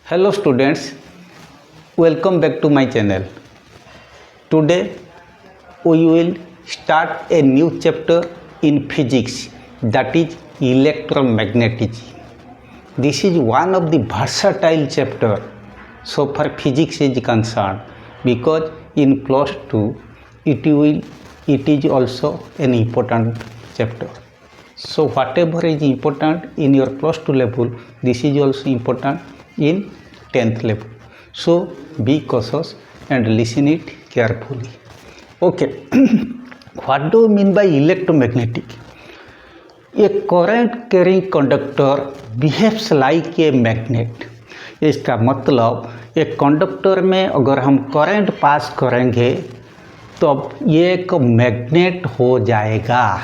Hello students, welcome back to my channel. Today we will start a new chapter in physics, that is electromagnetism. This is one of the versatile chapter so far physics is concerned, because in plus 2 it is also an important chapter. So whatever is important in your plus 2 level, this is also important in 10th level. So be cautious and listen it carefully. Okay. What do you mean by electromagnetic? A current carrying conductor behaves like a magnet. इसका मतलब एक conductor में अगर हम current pass करेंगे तो ये एक मैग्नेट हो जाएगा.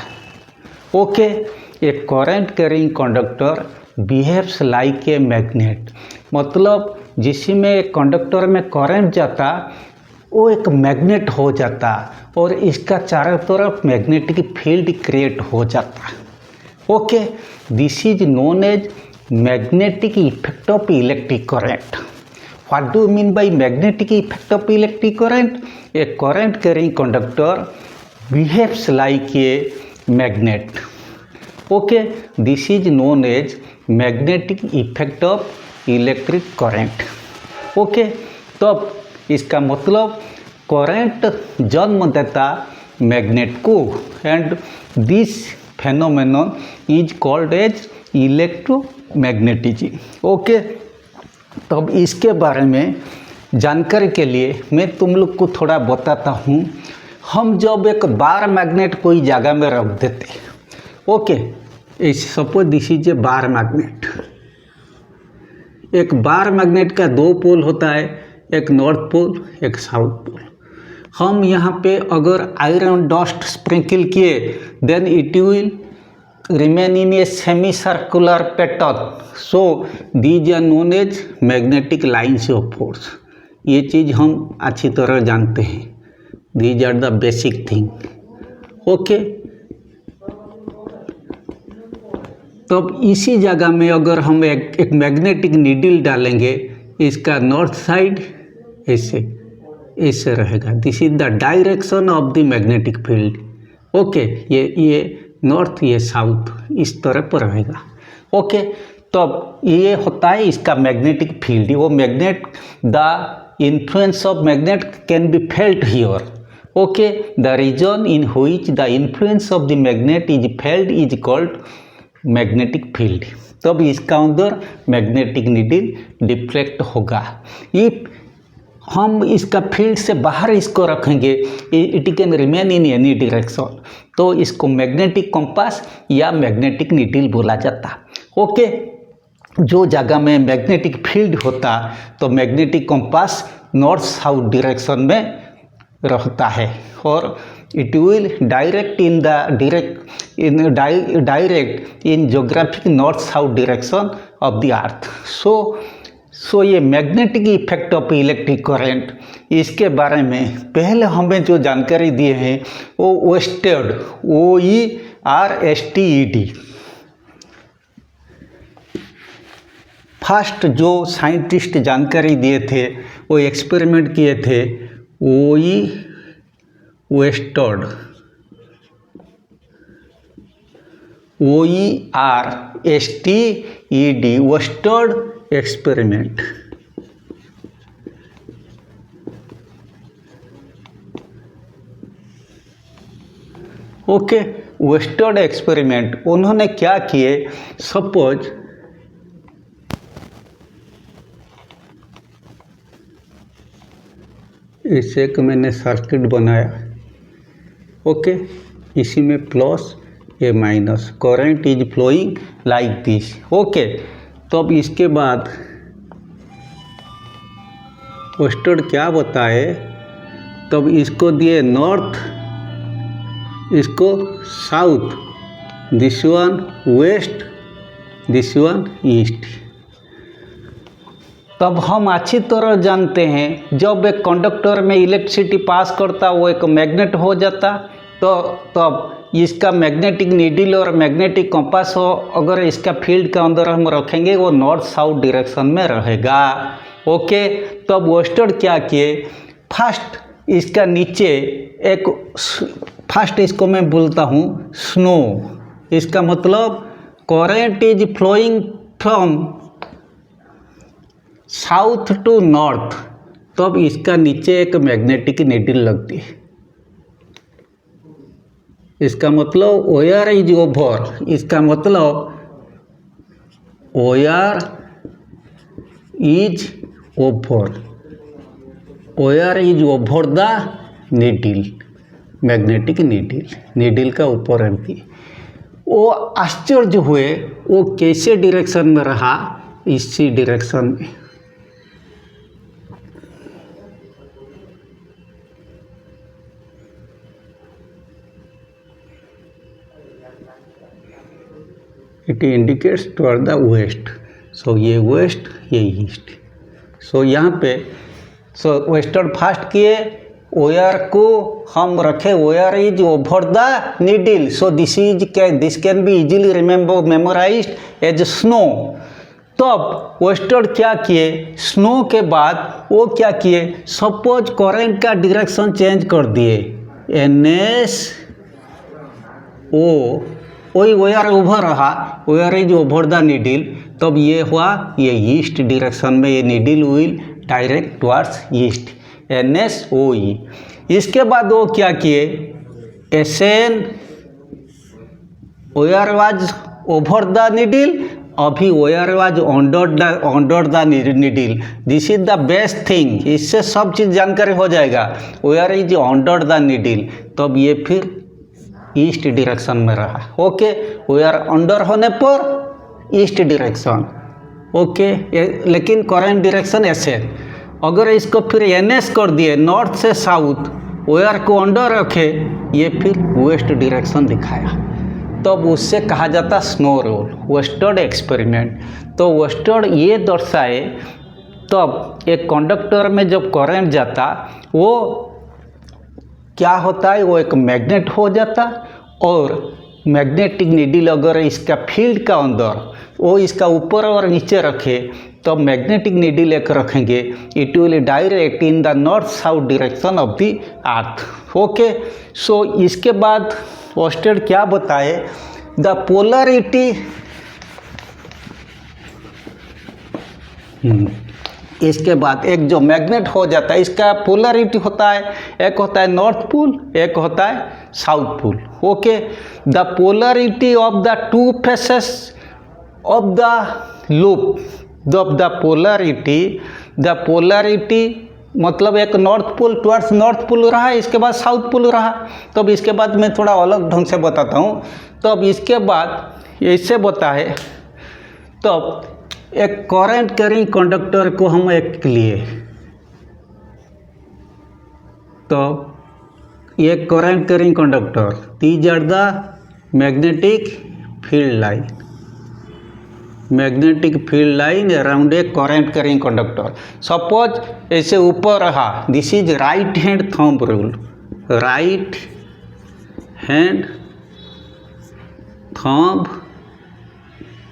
Okay. A current carrying conductor behaves like a magnet, मतलब जिसमें एक कंडक्टर में करंट जाता वो एक मैग्नेट हो जाता और इसका चारों तरफ मैग्नेटिक फील्ड क्रिएट हो जाता. Okay. This is known as magnetic effect of electric current. What do mean by magnetic effect of electric current? A current carrying conductor behaves like a magnet. Okay. This is known as magnetic effect of electric current. Okay. तब इसका मतलब current जन्म देता magnet को and this phenomenon is called as electromagnetism. Okay. तब इसके बारे में जानकारी के लिए मैं तुम लोग को थोड़ा बताता हूँ. हम जब एक बार मैग्नेट कोई जगह में रख देते, okay, suppose this is a bar magnet. एक बार मैग्नेट का दो पोल होता है, एक नॉर्थ पोल एक साउथ पोल. हम यहाँ पे अगर आयरन डस्ट स्प्रिंकल किए then it will remain in a semi circular pattern. So these are known as magnetic lines of force. ये चीज़ हम अच्छी तरह जानते हैं. These are the basic thing. Okay. तब इसी जगह में अगर हम एक मैग्नेटिक नीडल डालेंगे, इसका नॉर्थ साइड ऐसे रहेगा. This is the direction of the magnetic field. Okay. ये नॉर्थ ये साउथ इस तरह पर रहेगा. ओके. तब ये होता है इसका मैग्नेटिक फील्ड. वो magnet the influence of magnet can be felt here. Okay. The region in which the influence of the magnet is felt is called magnetic field. तब इसका अंदर मैग्नेटिक नीडल डिफ्लेक्ट होगा. इफ हम इसका field से बाहर इसको रखेंगे, it can remain in any direction, तो इसको मैग्नेटिक कंपास या मैग्नेटिक नीडल बोला जाता. ओके. जो जगह में मैग्नेटिक फील्ड होता तो magnetic compass north south direction में रहता है और it will direct in geographic north south direction of the earth. So ये magnetic effect of electric current, इसके बारे में पहले हमें जो जानकारी दिए हैं वो ओस्टेड OERSTED फर्स्ट जो साइंटिस्ट जानकारी दिए थे वो एक्सपेरिमेंट किए थे OERSTED ousted experiment. Okay. Ousted experiment उन्होंने क्या किए, सपोज इसे एक मैंने सर्किट बनाया. ओके. इसी में plus a minus current is flowing like this. Okay. तब इसके बाद ओस्टेड क्या बताए, तब इसको दिए नॉर्थ, इसको south, this one west, this one east. तब हम अच्छी तरह जानते हैं जब एक कंडक्टर में इलेक्ट्रिसिटी पास करता वो एक मैग्नेट हो जाता. तो तब इसका मैग्नेटिक नीडल और मैग्नेटिक कंपास हो, अगर इसका फील्ड के अंदर हम रखेंगे वो नॉर्थ साउथ डायरेक्शन में रहेगा। ओके, तो अब वेस्टर्न क्या किए, फर्स्ट इसका नीचे एक, फर्स्ट इसको मैं बोलता हूँ स्नो, इसका मतलब current is flowing from south to north, तो अब इसका नीचे एक मैग्नेटिक नीडल लगती है। इसका मतलब वायर इज ओवर, इसका मतलब wire is over, wire is over the needle, magnetic needle, needle का ऊपर रहती है। वो आश्चर्य हुए वो कैसे डायरेक्शन में रहा, इसी डायरेक्शन में। It indicates toward the west, so ये वेस्ट, ये ईस्ट। सो यहाँ पे वेस्टर्न फास्ट किए, वायर को हम रखे, wire is over the needle, so this can be easily memorised as snow. तो अब वेस्टर्न क्या किए, स्नो के बाद वो क्या किए, सपोज करंट का डायरेक्शन चेंज कर दिए, NS ओ, वही वायर ओवर रहा, wire is over the needle, तब ये हुआ ये ईस्ट डायरेक्शन में, ये needle will direct towards east, NSOE। इसके बाद वो क्या किए, SN wire was over the needle, अभी wire was under the needle, this is the best thing, इससे सब चीज़ जानकारी हो जाएगा, wire is under the needle, तब ये फिर ईस्ट डायरेक्शन में रहा। ओके, वायर अंडर होने पर ईस्ट डायरेक्शन, ओके, लेकिन करंट डायरेक्शन ऐसे, अगर इसको फिर NS कर दिए, नॉर्थ से साउथ, वायर को अंडर रखे, ये फिर वेस्ट डायरेक्शन दिखाया, तब उससे कहा जाता स्नो रोल, वेस्टर्न एक्सपेरिमेंट। तो वेस्टर्न ये दर्शाए, तब एक कंडक्टर में जब करंट जाता वो क्या होता है, वो एक मैग्नेट हो जाता, और मैग्नेटिक नीडल अगर इसका फील्ड का अंदर वो इसका ऊपर और नीचे रखे, तो मैग्नेटिक नीडल एक रखेंगे, it will direct in the north south direction of the earth. Okay, so इसके बाद वेस्टर्न क्या बताए, द पोलरिटी, इसके बाद एक जो मैग्नेट हो जाता है, इसका पोलरिटी होता है, एक होता है नॉर्थ पोल, एक होता है south pole. Okay, the polarity of the two faces of the loop, the polarity मतलब एक north pole towards north pole रहा, इसके बाद साउथ पोल रहा। तब इसके बाद मैं थोड़ा अलग ढंग से बताता हूँ। तब इसके बाद ऐसे बताए, तब एक करंट कैरिंग कंडक्टर को हम एक लिए, तो ये current carrying conductor, these are the magnetic field line, magnetic field line around a current carrying conductor. Suppose ऐसे ऊपर रहा, this is right hand thumb rule, right hand thumb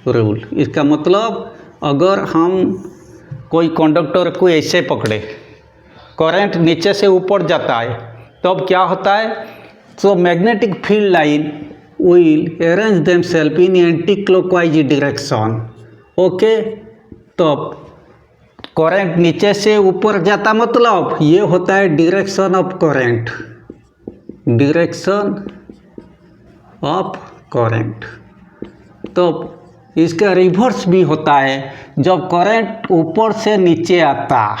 rule. इसका मतलब अगर हम कोई कंडक्टर को ऐसे पकड़े, करंट नीचे से ऊपर जाता है, तब क्या होता है, तो magnetic field line will arrange themselves in anti clockwise direction. Okay, तब करंट नीचे से ऊपर जाता, मतलब ये होता है direction of current, direction of current. तब इसका रिवर्स भी होता है, जब करंट ऊपर से नीचे आता,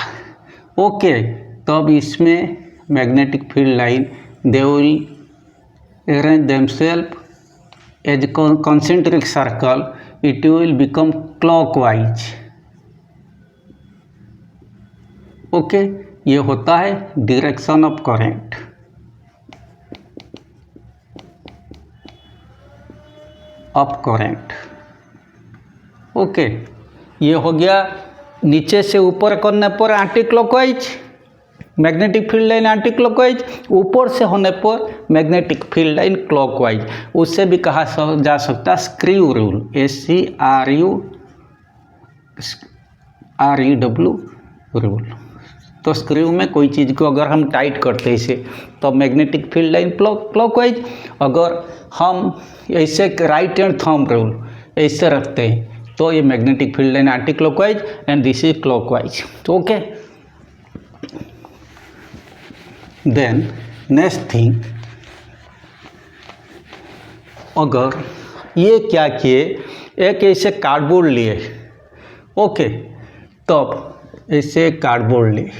ओके, तब इसमें magnetic field line they will arrange themselves as concentric circle, it will become clockwise। Okay, ये होता है डायरेक्शन ऑफ करंट। ओके, ये हो गया नीचे से ऊपर करने पर anti clockwise, magnetic field line anti clockwise, ऊपर से होने पर मैग्नेटिक फील्ड लाइन क्लॉकवाइज। उससे भी कहा जा सकता है स्क्रू रूल, SCREW रूल। तो स्क्रू में कोई चीज़ को अगर हम टाइट करते हैं इसे तो मैग्नेटिक फील्ड लाइन क्लॉकवाइज, अगर हम ऐसे राइट हैंड थंब रूल ऐसे रखते हैं तो ये magnetic field line anti clockwise and this is clockwise. Okay, then next thing, अगर ये क्या किए, एक ऐसे कार्डबोर्ड लिए, ओके, तब ऐसे कार्डबोर्ड लिए,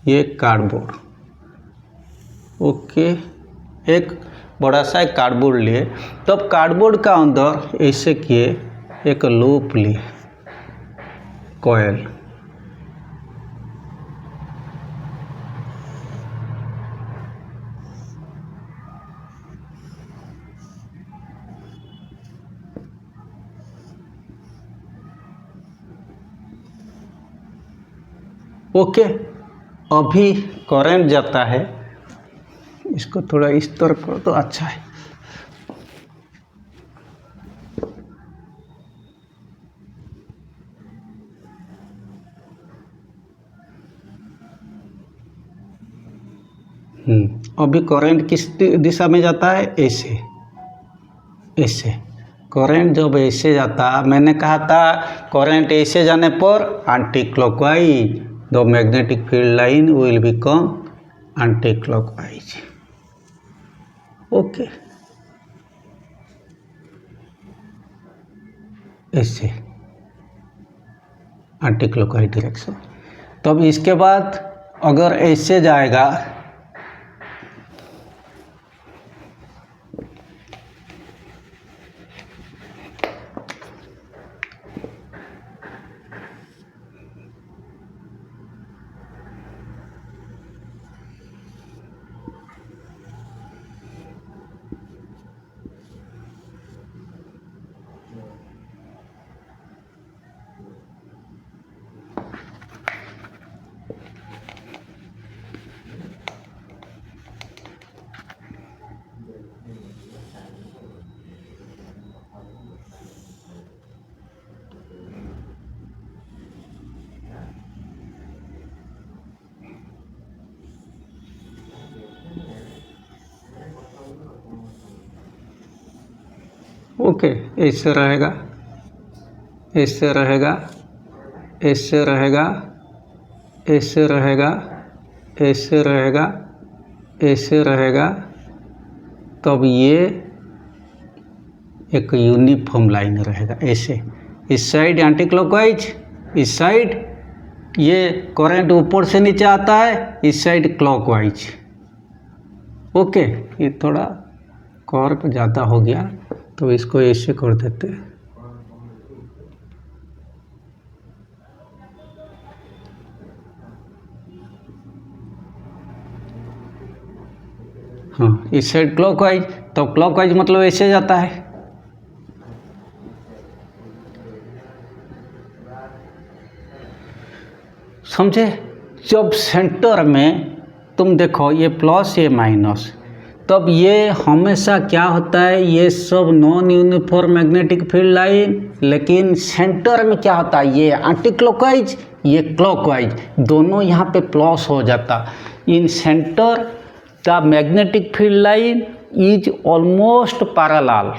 ये कार्डबोर्ड, ओके, एक बड़ा सा एक कार्डबोर्ड लिए, तब कार्डबोर्ड का अंदर ऐसे किए एक लूप लिए, कॉयल, ओके। अभी करंट जाता है, इसको थोड़ा इस तरह करो तो अच्छा है। अभी करंट किस दिशा में जाता है, ऐसे ऐसे। करंट जब ऐसे जाता, मैंने कहा था करंट ऐसे जाने पर anti clockwise, the magnetic field line will become anti clockwise. Okay, ऐसे एंटी क्लॉकवाइज डायरेक्शन। तब इसके बाद अगर ऐसे जाएगा, ओके, ऐसे रहेगा, ऐसे रहेगा, ऐसे रहेगा, ऐसे रहेगा, ऐसे रहेगा, ऐसे रहेगा। तब ये एक यूनिफॉर्म लाइन रहेगा ऐसे। इस साइड एंटी क्लॉकवाइज, इस साइड ये करंट ऊपर से नीचे आता है, इस साइड क्लॉकवाइज। ओके, ये थोड़ा कर्व ज़्यादा हो गया तो इसको ऐसे कर देते हैं। हाँ, इस साइड क्लॉकवाइज, तो क्लॉकवाइज मतलब ऐसे जाता है। समझे? जब सेंटर में तुम देखो ये प्लस ये माइनस, तब ये हमेशा क्या होता है, ये सब non uniform magnetic field line, लेकिन सेंटर में क्या होता है, ये एंटी क्लॉकवाइज, ये क्लॉकवाइज, दोनों यहाँ पे प्लस हो जाता। In center the magnetic field line is almost parallel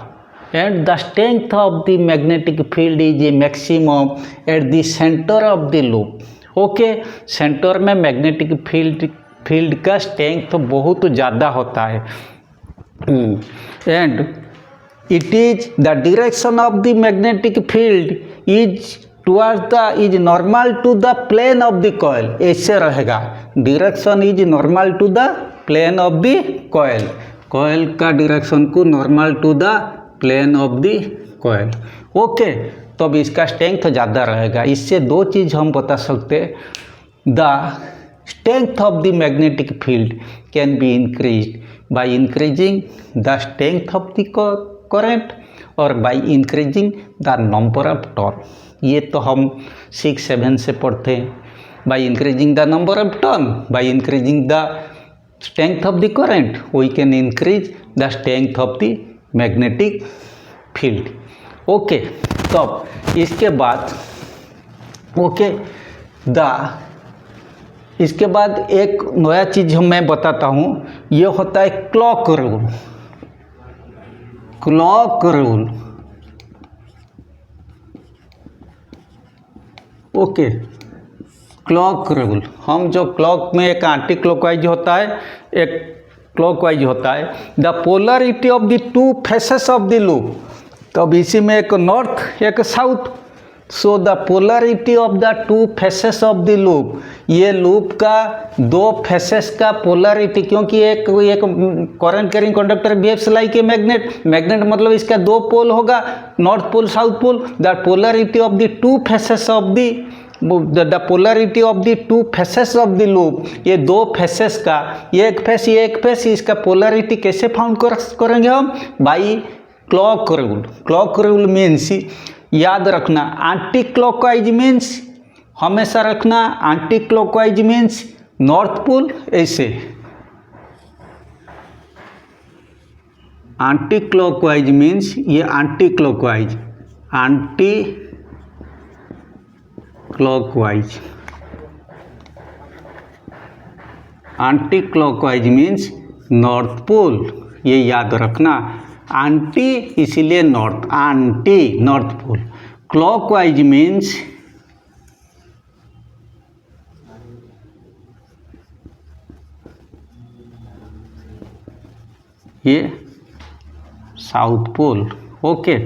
and the strength of the magnetic field is a maximum at the center of the loop। Okay, centre में magnetic field का strength बहुत ज़्यादा होता है and it is the direction of the magnetic field is towards the is normal to the plane of the coil. ऐसे रहेगा, direction is normal to the plane of the coil, coil का direction को normal to the plane of the coil. Okay, तो अब इसका strength ज़्यादा रहेगा। इससे दो चीज़ हम बता सकते, the strength of the magnetic field can be increased by increasing the strength of the current और by increasing the number of turn. ये तो हम 6-7 से पढ़ते हैं। by increasing the number of turn, by increasing the strength of the current, we can increase the strength of the magnetic field. Okay, तब इसके बाद इसके बाद एक नया चीज़ मैं बताता हूँ, ये होता है clock rule. Okay, clock rule, हम जो क्लॉक में एक एंटी क्लॉकवाइज होता है, एक क्लॉकवाइज होता है। The polarity of the two faces of the loop, तब इसी में एक नॉर्थ एक south. So the polarity of the two faces of the loop, ये लूप का दो फेसेस का पोलरिटी, क्योंकि एक current carrying conductor behaves like a magnet मतलब इसका दो पोल होगा, north pole south pole. The polarity of the two faces of the polarity of the two faces of the loop, ये दो फेसेस का, ये एक फेस, इसका पोलरिटी कैसे फाउंड करेंगे हम? By clock rule. Clock rule means, याद रखना, एंटी क्लॉकवाइज मीन्स हमेशा रखना, anti clockwise means north pole, ऐसे एंटी क्लॉकवाइज मीन्स ये anti clockwise means north pole, ये याद रखना। एंटी इसीलिए north, anti north pole. Clockwise means ये साउथ पोल। ओके,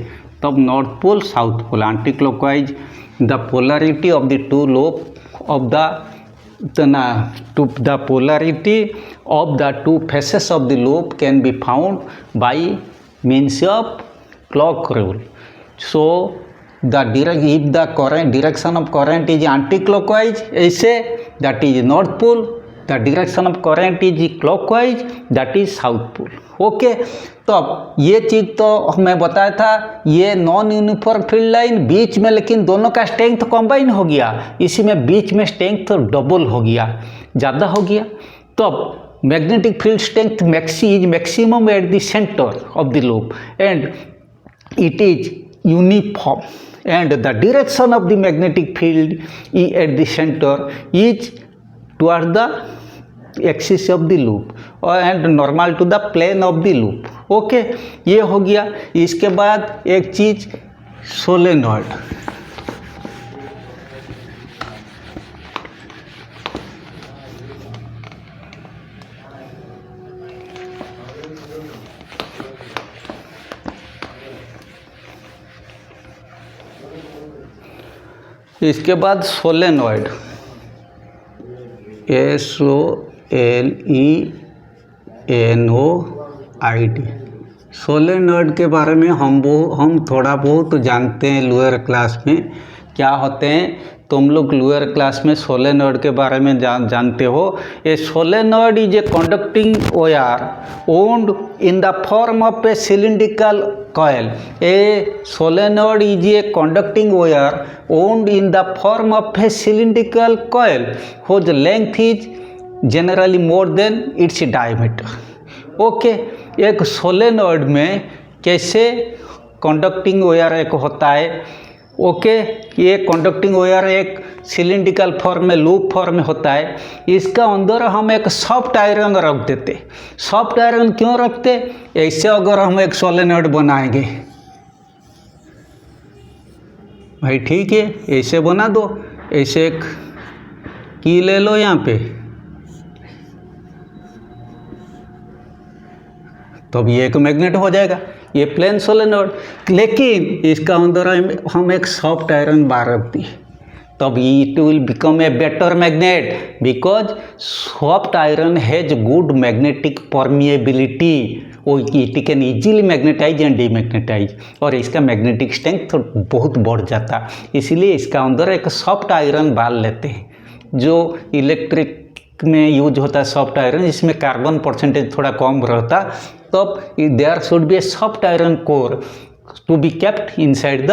तब north pole south pole, anti clockwise. The polarity of the two lobe of the polarity of the two faces of the loop can be found by means of clock rule. So if the direction of current is anti-clockwise, ऐसे that is north pole, the direction of current is clockwise, that is south pole. Okay, तो अब ये चीज़ तो मैं बताया था, ये non uniform field line बीच में, लेकिन दोनों का स्ट्रेंथ कंबाइन हो गया, इसी में बीच में स्ट्रेंथ डबल हो गया, ज़्यादा हो गया। तो अब magnetic field strength maximum at the centre of the loop and it is uniform, and the direction of the magnetic field at the center is toward the axis of the loop and normal to the plane of the loop. Okay, ये हो गया। इसके बाद एक चीज solenoid, इसके बाद solenoid, SOLENOID। Solenoid के बारे में हम थोड़ा बहुत जानते हैं लोअर क्लास में, क्या होते हैं। तुम लोग लोअर क्लास में सोलेनॉइड के बारे में जानते हो। ए solenoid is a conducting wire wound in the form of a cylindrical coil. A solenoid is a conducting wire wound in the form of a cylindrical coil whose length is generally more than its diameter. Okay, एक solenoid में कैसे conducting wire एक होता है। Okay, ये conducting wire एक cylindrical form में, loop form में होता है। इसका अंदर हम एक सॉफ्ट आयरन रख देते। सॉफ्ट आयरन क्यों रखते? ऐसे अगर हम एक सोलेनॉइड बनाएंगे, भाई ठीक है, ऐसे बना दो, ऐसे एक की ले लो यहाँ पे, तो अब ये एक मैग्नेट हो जाएगा, ये प्लेन सोलेनॉइड। लेकिन इसका अंदर हम एक सॉफ्ट आयरन बार रख दिए, तब it will become a better magnet because soft iron has good magnetic permeability. It can easily magnetise and demagnetise, और इसका मैग्नेटिक स्ट्रेंथ बहुत बढ़ जाता। इसलिए इसका अंदर एक सॉफ्ट आयरन डाल लेते हैं, जो इलेक्ट्रिक में यूज होता है सॉफ्ट आयरन, इसमें कार्बन परसेंटेज थोड़ा कम रहता। तब there should be a soft iron core to be kept inside the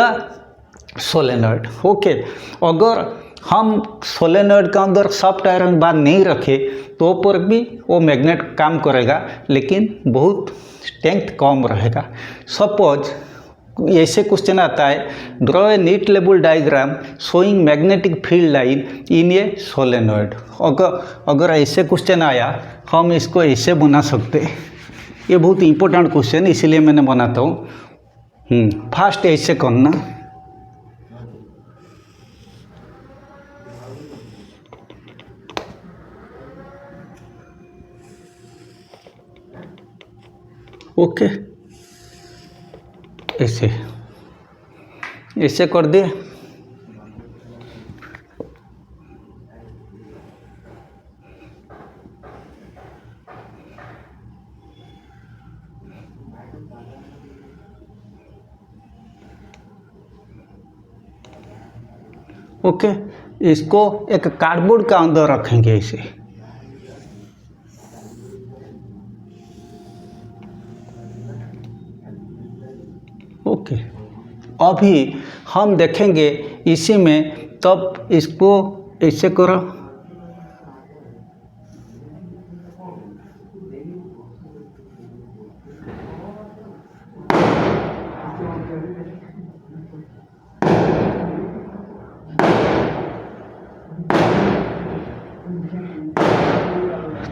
solenoid. Okay, अगर हम सोलेनॉइड के अंदर सॉफ्ट आयरन बार नहीं रखे तो पर भी वो मैग्नेट काम करेगा, लेकिन बहुत स्ट्रेंथ कम रहेगा। सपोज ऐसे क्वेश्चन आता है, draw a neat label diagram showing magnetic field line in a solenoid. अगर ऐसे क्वेश्चन आया हम इसको ऐसे बना सकते हैं। ये बहुत इंपॉर्टेंट क्वेश्चन इसलिए मैंने बनाता हूँ। फर्स्ट ऐसे करना, ओके ऐसे ऐसे कर दिए। ओके, इसको एक कार्डबोर्ड का अंदर रखेंगे ऐसे। ओके, अभी हम देखेंगे इसी में, तब इसको ऐसे करो।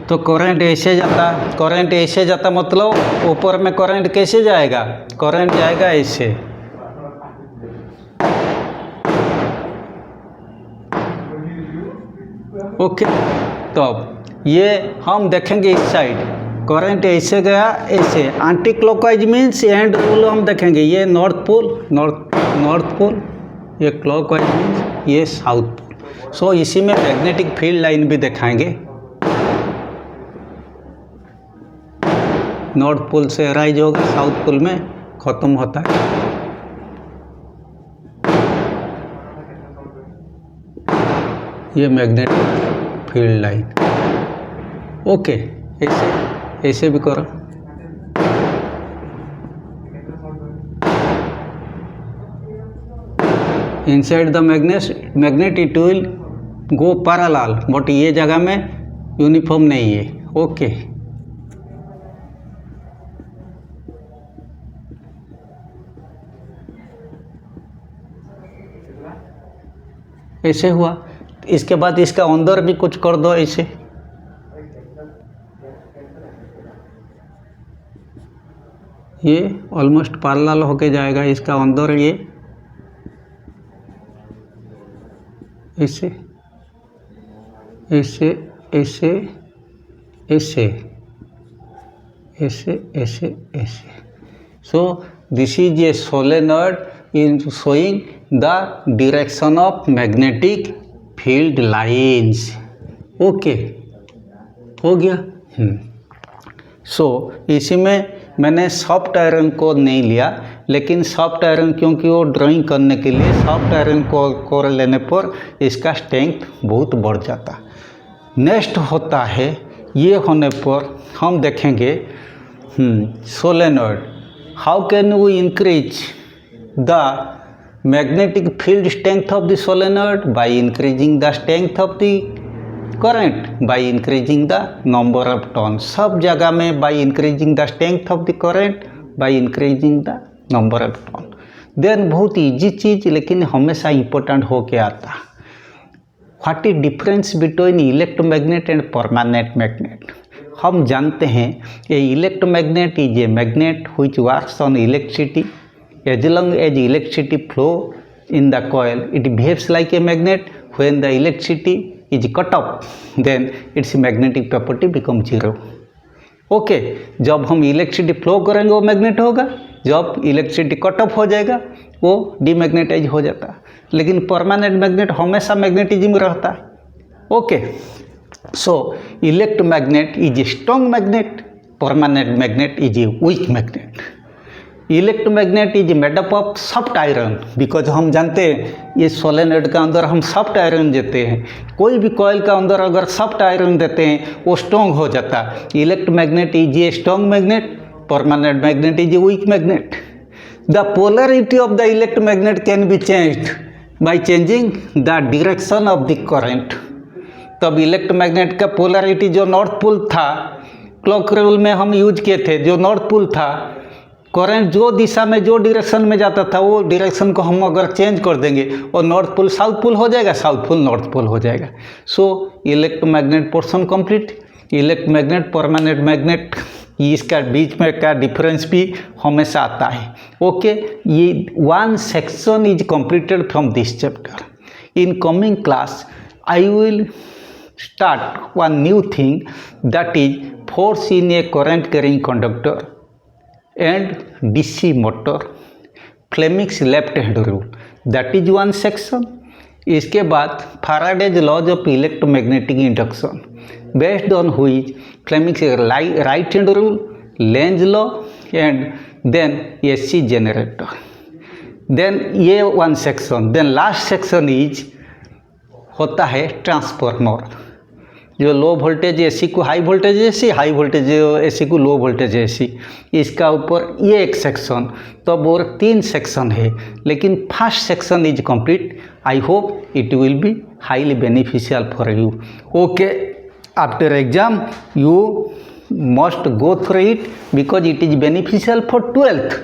तो करंट ऐसे जाता, करंट ऐसे जाता मतलब ऊपर में करंट कैसे जाएगा, करंट जाएगा ऐसे। ओके, तो ये हम देखेंगे इस साइड करंट ऐसे गया, ऐसे anti clockwise means and rule हम देखेंगे। ये नॉर्थ पोल, नॉर्थ पोल, ये क्लॉकवाइज मीन्स ये साउथ पोल। सो इसी में मैग्नेटिक फील्ड लाइन भी दिखाएंगे। नॉर्थ पोल से राइज होगा, साउथ पोल में खत्म होता है। ये मैग्नेटिक फील्ड लाइन। ओके, ऐसे ऐसे भी करो। Inside the magnet it will go parallel, but ये जगह में यूनिफॉर्म नहीं है। ओके, ऐसे हुआ। इसके बाद इसका अंदर भी कुछ कर दो ऐसे। ये ऑलमोस्ट पैरेलल होके जाएगा, इसका अंदर ये ऐसे ऐसे ऐसे ऐसे ऐसे ऐसे ऐसे। So this is a solenoid in showing the direction of magnetic field lines. Okay, हो गया। सो इसी में मैंने सॉफ्ट आयरन को नहीं लिया, लेकिन सॉफ्ट आयरन क्योंकि वो ड्राइंग करने के लिए सॉफ्ट आयरन को लेने पर इसका स्ट्रेंथ बहुत बढ़ जाता। नेक्स्ट होता है, ये होने पर हम देखेंगे solenoid. How can we increase the magnetic field strength of the solenoid? By increasing the strength of the current, by increasing the number of turns। सब जगह में by increasing the strength of the current, by increasing the number of turns। Then बहुत easy चीज़, लेकिन हमेशा important हो के आता। What is difference between electromagnet and permanent magnet? हम जानते हैं ये electromagnet is a magnet which works on electricity। As long as electricity flow in the coil, it behaves like a magnet. When the electricity is cut off, then its magnetic property becomes zero। Okay, जब हम electricity flow करेंगे वो magnet होगा, जब electricity cut off हो जाएगा वो demagnetise हो जाता है। लेकिन परमानेंट मैग्नेट हमेशा मैग्नेटिज्म रहता है। Okay, so electromagnet is a strong magnet, permanent magnet is a weak magnet. Electromagnet is made up of soft iron, because हम जानते हैं ये सोलेनॉइड के अंदर हम सॉफ्ट आयरन देते हैं। कोई भी कॉइल के अंदर अगर सॉफ्ट आयरन देते हैं वो स्ट्रॉन्ग हो जाता है। Electromagnet is a strong magnet, permanent magnet is a weak magnet. The polarity of the electromagnet can be changed by changing the direction of the current. तब इलेक्ट्रोमैग्नेट का पोलरिटी जो north pole था, clock rule में हम use किए थे, जो north pole था, करंट जो दिशा में जो डायरेक्शन में जाता था वो डायरेक्शन को हम अगर चेंज कर देंगे और नॉर्थ पोल साउथ पोल हो जाएगा, साउथ पोल नॉर्थ पोल हो जाएगा। So electromagnet portion complete. Electromagnet permanent magnet, इसका बीच में का डिफरेंस भी हमेशा आता है। ओके, ये one section is completed from this chapter. In coming class I will start one new thing, that is force in a current carrying conductor and DC motor, Fleming's left hand rule, that is one section। इसके बाद Faraday's laws of electromagnetic induction, based on which Fleming's right hand rule, Lenz law and then AC generator। then ये one section। then last section is होता है transformer, जो low voltage AC को high voltage AC, high voltage AC को low voltage AC. इसका ऊपर ये एक सेक्शन, तो अब और 3 सेक्शन है, लेकिन first section is complete. I hope it will be highly beneficial for you. Okay, after exam you must go through it because it is beneficial for 12th।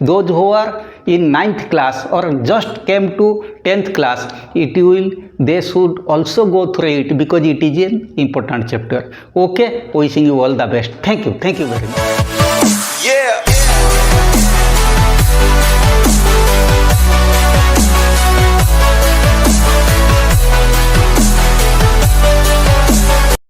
those who are in 9th class or just came to 10th class, they should also go through it because it is an important chapter. Okay, wishing you all the best. Thank you very much. Yeah.